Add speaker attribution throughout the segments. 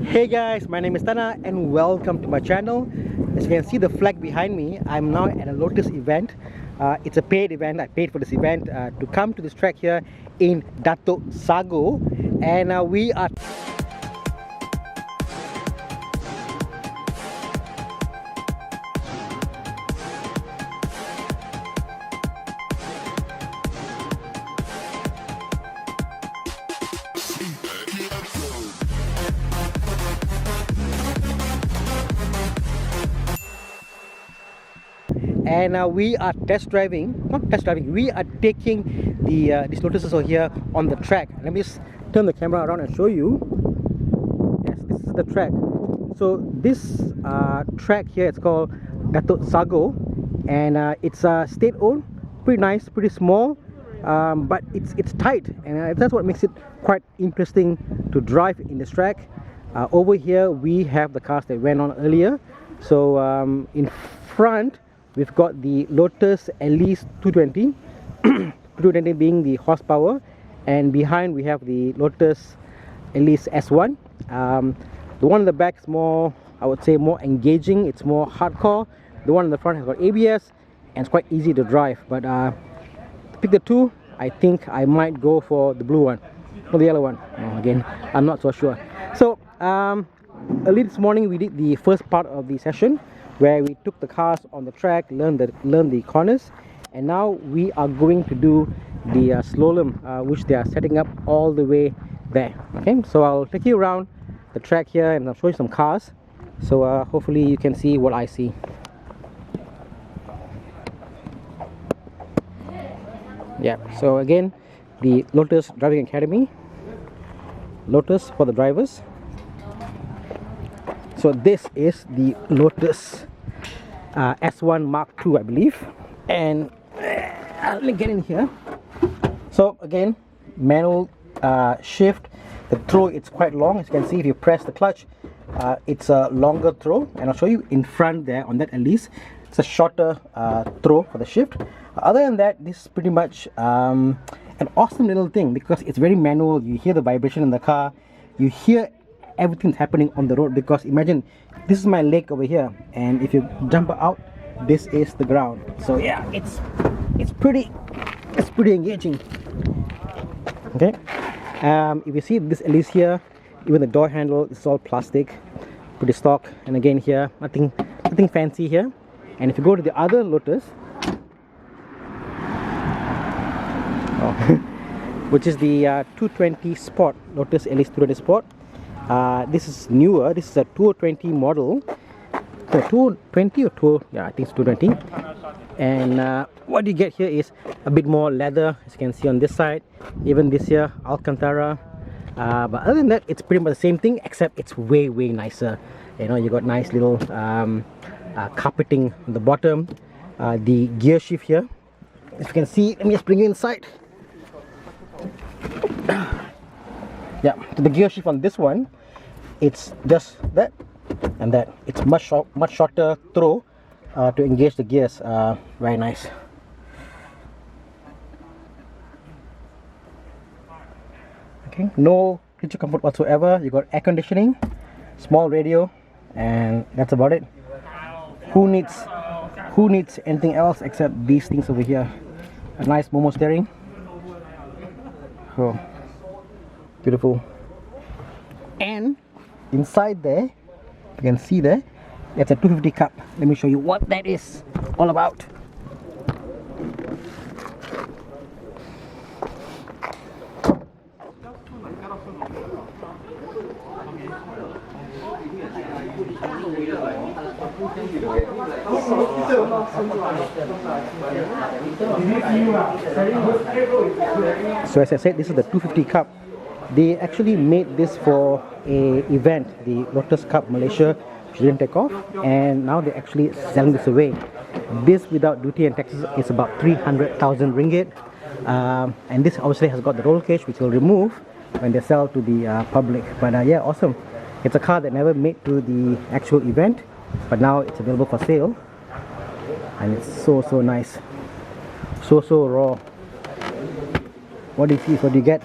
Speaker 1: Hey guys, my name is Thana and welcome to my channel. As you can see the flag behind me, I'm now at a Lotus event. It's a paid event. I paid for this event to come to this track here in Dato Sago, and we are we are we are taking these Lotuses over here on the track. Let me just turn the camera around and show you. Yes, this is the track. So this track here, it's called Dato Sago, and it's state-owned, pretty nice, pretty small, but it's tight, and that's what makes it quite interesting to drive in this track. Over here we have the cars that went on earlier. So in front we've got the Lotus Elise 220, 220 being the horsepower, and behind we have the Lotus Elise S1. The one in the back is more, I would say, more engaging. It's more hardcore. The one in the front has got ABS and it's quite easy to drive. But to pick the two, I think I might go for the blue one, or the yellow one. Again, I'm not so sure. So early this morning we did the first part of the session, where we took the cars on the track, learned the corners, and now we are going to do the slalom, which they are setting up all the way there. Okay, so I'll take you around the track here and I'll show you some cars, so hopefully you can see what I see. Yeah, so again, the Lotus Driving Academy, Lotus for the drivers. So this is the Lotus S1 Mark II, I believe, and let me get in here. So again, manual shift. The throw, it's quite long. As you can see, if you press the clutch, it's a longer throw, and I'll show you in front there on that at least. It's a shorter throw for the shift. Other than that, this is pretty much an awesome little thing because it's very manual. You hear the vibration in the car, you hear everything's happening on the road, because imagine this is my leg over here, and if you jump out, this is the ground. So yeah, it's pretty engaging. Okay, if you see this Elise here, even the door handle is all plastic, pretty stock. And again here, nothing fancy here. And if you go to the other Lotus, which is the 220 Sport, Lotus Elise 220 Sport. This is newer. This is a 220 model. So 220 or 2, yeah, I think it's 220. And what you get here is a bit more leather, as you can see on this side. Even this here, Alcantara. But other than that, it's pretty much the same thing, except it's way nicer. You know, you got nice little carpeting on the bottom. The gear shift here, as you can see, let me just bring you inside. Yeah, so the gear shift on this one, it's just that and that. It's much shorter throw to engage the gears. Very nice. Okay, no creature comfort whatsoever. You got air conditioning, small radio, and that's about it. Who needs anything else except these things over here? A nice Momo steering. Oh, beautiful. And inside there, you can see there, it's a 250 cup. Let me show you what that is all about. So as I said, this is the 250 cup. They actually made this for a event, the Lotus Cup Malaysia, which didn't take off, and now they're actually selling this away. This without duty and taxes is about 300,000 ringgit, and this obviously has got the roll cage, which will remove when they sell to the public. But yeah, awesome. It's a car that never made to the actual event, but now it's available for sale, and it's so nice, so raw. What do you see? What do you get?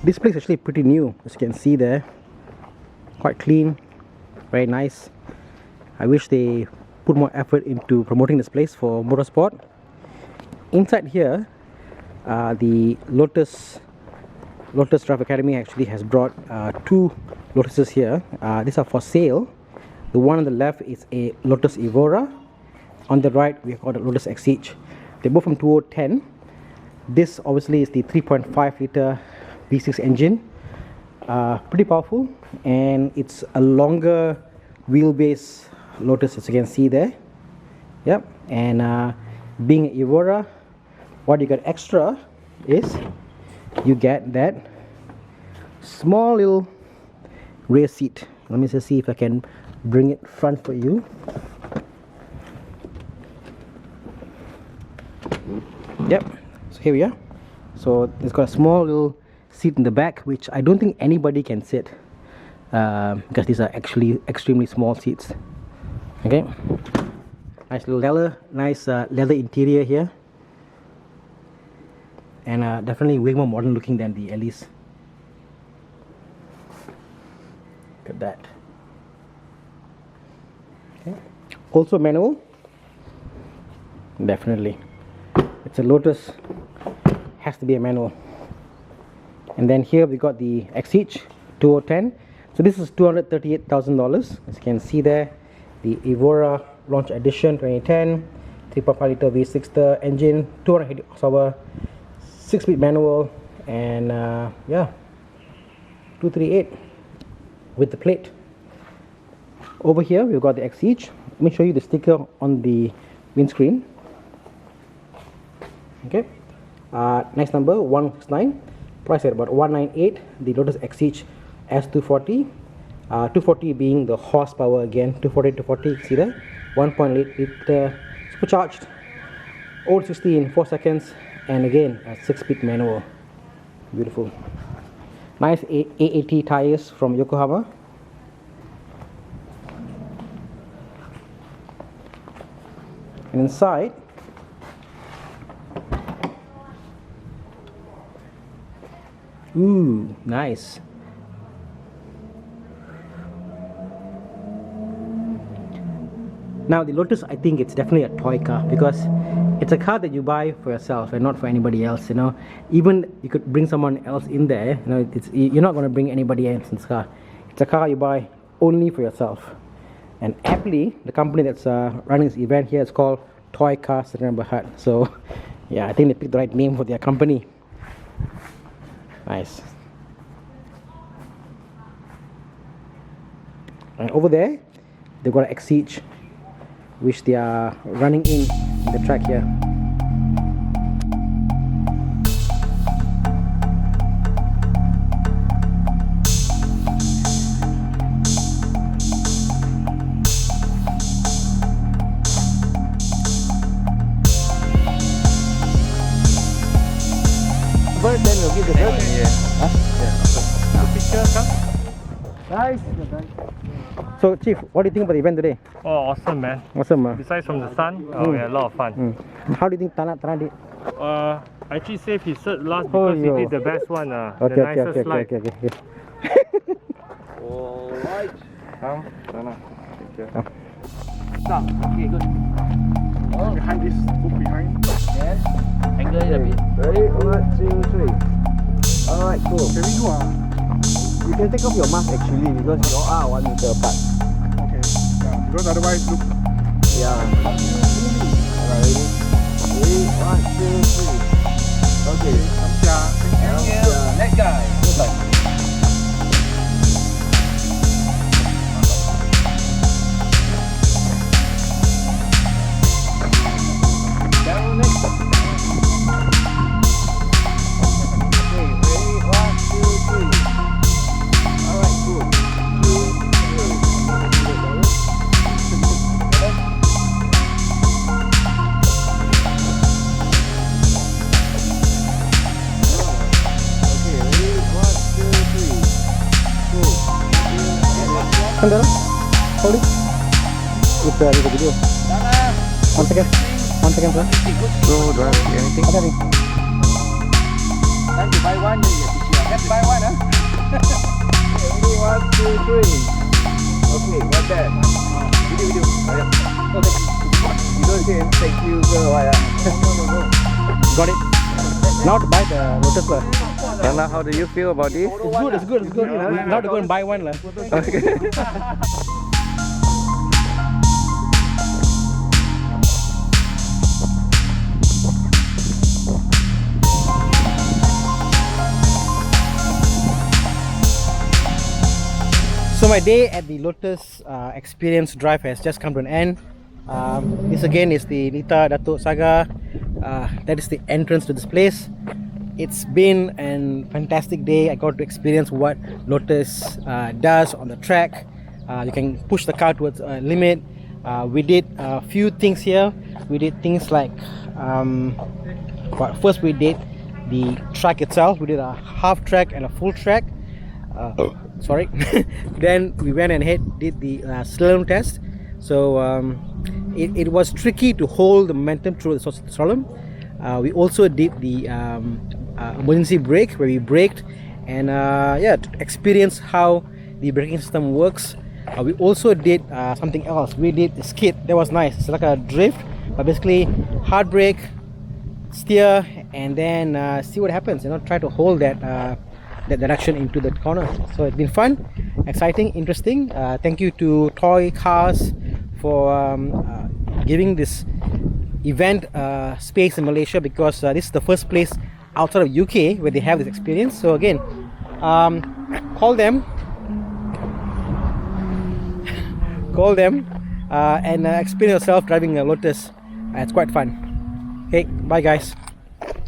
Speaker 1: This place is actually pretty new, as you can see there. Quite clean, very nice. I wish they put more effort into promoting this place for motorsport. Inside here, the Lotus Drive Academy actually has brought two Lotuses here. These are for sale. The one on the left is a Lotus Evora. On the right, we call it Lotus Exige. They're both from 2010. This obviously is the 3.5 liter V6 engine. Pretty powerful, and it's a longer wheelbase Lotus, as you can see there. Yep, and being an Evora, what you get extra is you get that small little rear seat. Let me just see if I can bring it front for you. Yep, so here we are. So it's got a small little seat in the back, which I don't think anybody can sit, because these are actually extremely small seats. Okay, nice little leather interior here, and definitely way more modern looking than the Elise. Look at that. Okay, also manual. Definitely, it's a Lotus, has to be a manual. And then here we got the Exige 2010. So this is $238,000. As you can see there, the Evora Launch Edition 2010, 3.5 liter V6 engine, 280 horsepower, 6-speed manual, and yeah, 238 with the plate. Over here we've got the Exige. Let me show you the sticker on the windscreen. Okay, nice number 169. Price at about 198. The Lotus Exige S240, 240 being the horsepower again, 240 to 40, see there, 1.8 liter supercharged, old 60 in 4 seconds, and again a 6-speed manual. Beautiful. Nice AAT tires from Yokohama. And inside, ooh, nice. Now the Lotus, I think it's definitely a toy car, because it's a car that you buy for yourself and not for anybody else, you know. Even you could bring someone else in there, you know, you're not going to bring anybody else in this car. It's a car you buy only for yourself. And aptly, the company that's running this event here is called Toy Car Saran Berhad. So yeah, I think they picked the right name for their company. Nice. And over there, they've got an Exige, which they are running in the track here. First, then we'll give the bird.
Speaker 2: Yeah.
Speaker 1: Huh?
Speaker 2: Yeah. The picture, come.
Speaker 1: Nice. So, Chief, what do you think about the event today?
Speaker 2: Oh, awesome, man.
Speaker 1: Awesome.
Speaker 2: Besides from the sun, we had a lot of fun.
Speaker 1: How do you think Thana did?
Speaker 2: I actually saved his third last because he did the best one, the nicest slide.
Speaker 1: Okay.
Speaker 2: Alright. Come, Thana. Take care.
Speaker 3: Stop. Okay, good.
Speaker 2: Oh. Behind this, look behind.
Speaker 3: Yes. Angle it a bit.
Speaker 1: Ready? 1, 2, 3. Alright, cool.
Speaker 2: Can we do
Speaker 1: You can take off your mask actually, because you all are 1 meter apart.
Speaker 2: Okay. Yeah, because otherwise, look.
Speaker 1: Yeah. Alright, ready? 3, 1, 2, 3. Okay.
Speaker 3: Thank you. Next guy. Good luck. Down next. Okay, ready? 1, 2, 3. Alright, good. 2, 3. Okay, ready? 1, 2, 3. Go.
Speaker 1: Come down. Hold it. With the video.
Speaker 3: Thana.
Speaker 1: 1 second. 1 second, sir.
Speaker 3: Good.
Speaker 2: So, do I have anything?
Speaker 1: Okay.
Speaker 3: Time to buy one, then you get picture. Okay? Buy one, huh? Okay, ready? 1, 2, 3. Okay, what's that? Video. Oh, yeah. Okay. You don't say thank you, girl. Why? No.
Speaker 1: Got it. Now to buy the Lotus lah.
Speaker 3: Thana, how do you feel about this?
Speaker 1: It's good. Now to go and buy one lah.
Speaker 3: Okay.
Speaker 1: So my day at the Lotus Experience Drive has just come to an end. This again is the Nita Datuk Saga. That is the entrance to this place. It's been a fantastic day. I got to experience what Lotus does on the track. You can push the car towards a limit. We did a few things here. We did things like first we did the track itself. We did a half track and a full track. Sorry. Then we went and did the slalom test. So it was tricky to hold the momentum through the slalom. We also did the emergency brake, where we braked and to experience how the braking system works. We also did something else. We did the skid. That was nice. It's like a drift, but basically hard brake, steer, and then see what happens. Try to hold that direction into the corner. So it's been fun, exciting, interesting. Thank you to Toy Cars for giving this event space in Malaysia, because this is the first place outside of UK where they have this experience. So again, call them and experience yourself driving a Lotus. It's quite fun. Okay, bye guys.